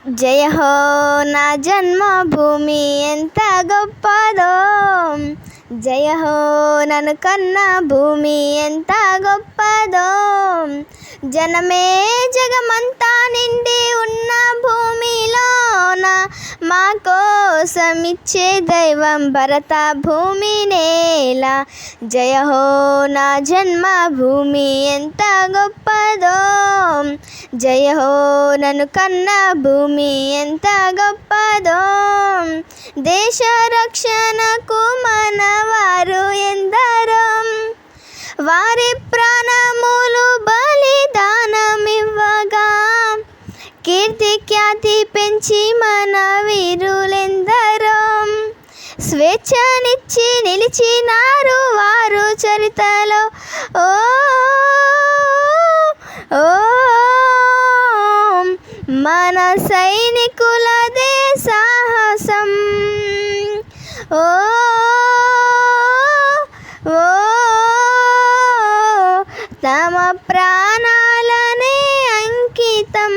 జయ హో నా జన్మభూమి ఎంత గొప్పదో, జయ హో నన్ను కన్న భూమి ఎంత గొప్పదో. జనమే జగమంతా నిండి ఉన్న భూమిలోన మా కోసం ఇచ్చే దైవం భరత భూమి నేల. జయ హో నా జన్మభూమి ఎంత గొప్పదో, జయ హో నన్ను కన్న భూమి ఎంత గొప్పదో. దేశ రక్షణకు మనవారు ఎందరో, వారి ప్రాణములు బలిదానమివ్వగా కీర్తి ఖ్యాతి పెంచి మన వీరులెందరో. స్వేచ్ఛనిచ్చి నిలిచినారు వారు చరితలో. ఓ ఓ మన సైనికులదే సాహసం. ఓ ఓ తమ ప్రాణాలనే అంకితం.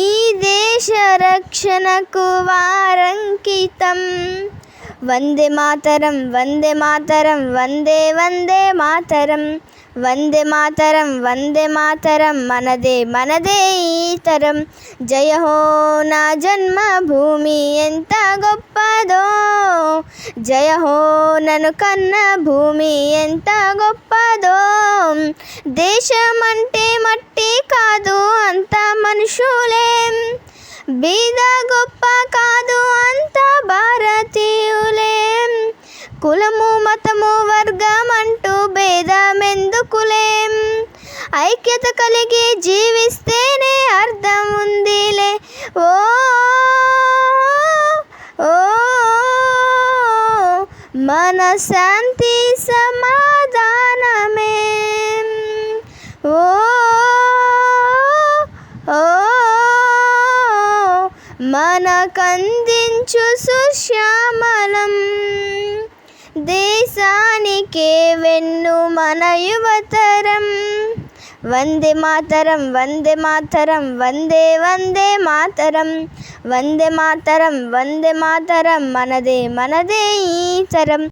ఈ దేశ రక్షణకు వారంకితం. వందే మాతరం వందే మాతరం వందే వందే మాతరం, వందే మాతరం వందే మాతరం మనదే మనదే ఈ తరం. జయ హో నా జన్మభూమి ఎంత గొప్పదో, జయ హో నన్ను కన్న భూమి ఎంత గొప్పదో. దేశమంటే మట్టి కాదు అంత మనుషులే, బీద గొప్ప కాదు అంత భారతీయులే. కులము మతము వర్గం అంటూ భేదమెందుకులే, ఐక్యత కలిగి జీవిస్తేనే అర్థం ఉందిలే. ఓ ఓ మన శాంతి సమాధానమే. ఓ ఓ మనకందించు సుశ్యామలం. దేశానికే వెన్ను మన యువతరం. వందే మాతరం వందే మాతరం వందే వందే మాతరం, వందే మాతరం వందే మాతరం మనదే మనదే ఈ తరం.